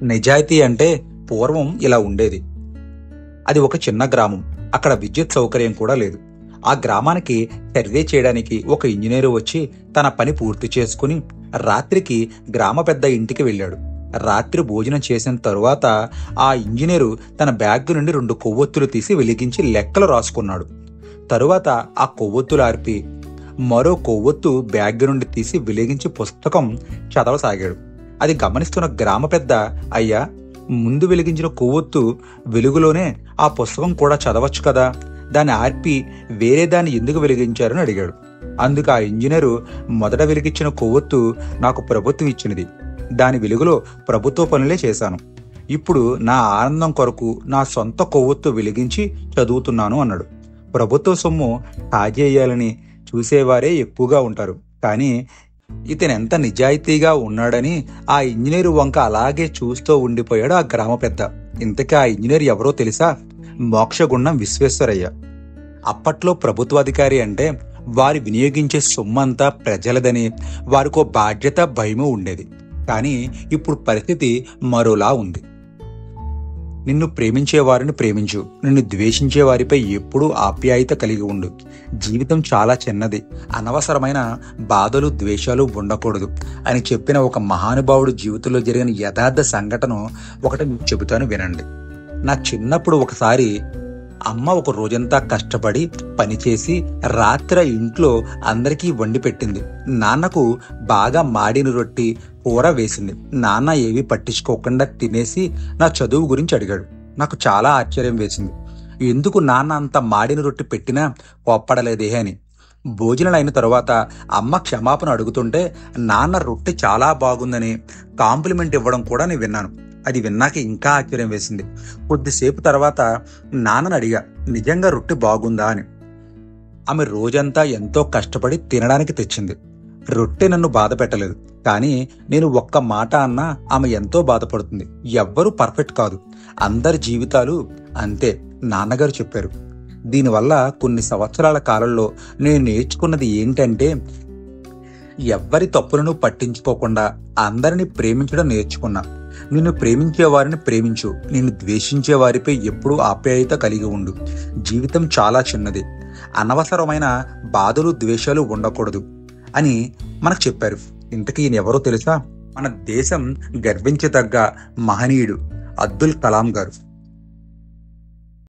నిజాయితీ అంటే పూర్వం ఇలా ఉండేది. అది ఒక చిన్న గ్రామం. అక్కడ విద్యుత్ సౌకర్యం కూడా లేదు. ఆ గ్రామానికి సర్వే చేయడానికి ఒక ఇంజనీరు వచ్చి తన పని పూర్తి చేసుకుని రాత్రికి గ్రామ పెద్ద ఇంటికి వెళ్ళాడు. రాత్రి భోజనం చేసిన తరువాత ఆ ఇంజనీరు తన బ్యాగ్ నుండి 2 కొవ్వొత్తులు తీసి వెలిగించి లెక్కలు రాసుకున్నాడు. తరువాత ఆ కొవ్వొత్తులు ఆర్పి మరో కొవ్వొత్తు బ్యాగ్ నుండి తీసి వెలిగించి పుస్తకం చదవసాగాడు. అది గమనిస్తున్న గ్రామ పెద్ద, అయ్యా, ముందు వెలిగించిన కొవ్వొత్తు వెలుగులోనే ఆ పుస్తకం కూడా చదవచ్చు కదా, దాన్ని ఆర్పి వేరే దాన్ని ఎందుకు వెలిగించారని అడిగాడు. అందుకు ఆ ఇంజనీరు, మొదట వెలిగించిన కొవ్వొత్తు నాకు ప్రభుత్వం ఇచ్చినది, దాని వెలుగులో ప్రభుత్వ పనులే చేశాను. ఇప్పుడు నా ఆనందం కొరకు నా సొంత కొవ్వొత్తు వెలిగించి చదువుతున్నాను అన్నాడు. ప్రభుత్వ సొమ్ము కాజేయాలని చూసేవారే ఎక్కువగా ఉంటారు, కానీ ఇతను ఎంత నిజాయితీగా ఉన్నాడని ఆ ఇంజనీరు వంక అలాగే చూస్తూ ఉండిపోయాడు ఆ గ్రామ పెద్ద. ఇంతకీ ఆ ఇంజనీర్ ఎవరో తెలుసా? మోక్షగుండం విశ్వేశ్వరయ్య. అప్పట్లో ప్రభుత్వాధికారి అంటే వారి వినియోగించే సొమ్మంతా ప్రజలదని వారికో బాధ్యత, భయము ఉండేది. కానీ ఇప్పుడు పరిస్థితి మరోలా ఉంది. నిన్ను ప్రేమించే వారిని ప్రేమించు, నిన్ను ద్వేషించే వారిపై ఎప్పుడూ ఆప్యాయత కలిగి ఉండు. జీవితం చాలా చిన్నది, అనవసరమైన బాధలు, ద్వేషాలు ఉండకూడదు అని చెప్పిన ఒక మహానుభావుడు జీవితంలో జరిగిన యథార్థ సంఘటన ఒకటి మీకు చెబుతాను, వినండి. నా చిన్నప్పుడు ఒకసారి అమ్మ ఒక రోజంతా కష్టపడి పనిచేసి రాత్రి ఇంట్లో అందరికీ వండి పెట్టింది. నాన్నకు బాగా మాడిన రొట్టి, కూర వేసింది. నాన్న ఏవి పట్టించుకోకుండా తినేసి నా చదువు గురించి అడిగాడు. నాకు చాలా ఆశ్చర్యం వేసింది. ఎందుకు నాన్న అంత మాడిన రొట్టి పెట్టినా కోప్పడలేదే అని. భోజనం అయిన తరువాత అమ్మ క్షమాపణ అడుగుతుంటే నాన్న రొట్టి చాలా బాగుందని కాంప్లిమెంట్ ఇవ్వడం కూడా నేను విన్నాను. అది విన్నాక ఇంకా ఆశ్చర్యం వేసింది. కొద్దిసేపు తర్వాత నాన్నని అడిగా, నిజంగా రొట్టె బాగుందా అని. ఆమె రోజంతా ఎంతో కష్టపడి తినడానికి తెచ్చింది. రొట్టె నన్ను బాధ పెట్టలేదు, కానీ నేను ఒక్క మాట అన్నా ఆమె ఎంతో బాధపడుతుంది. ఎవ్వరూ పర్ఫెక్ట్ కాదు, అందరి జీవితాలు అంతే, నాన్నగారు చెప్పారు. దీనివల్ల కొన్ని సంవత్సరాల కాలంలో నేను నేర్చుకున్నది ఏంటంటే, ఎవ్వరి తప్పులను పట్టించుకోకుండా అందరిని ప్రేమించడం నేర్చుకున్నా. నిన్ను ప్రేమించే వారిని ప్రేమించు, నిన్ను ద్వేషించే వారిపై ఎప్పుడూ ఆప్యాయత కలిగి ఉండు. జీవితం చాలా చిన్నది, అనవసరమైన బాధలు, ద్వేషాలు ఉండకూడదు అని మనకు చెప్పారు. ఇంతకీ ఈయన ఎవరో తెలుసా? మన దేశం గర్వించదగ్గ మహనీయుడు అబ్దుల్ కలాం గారు.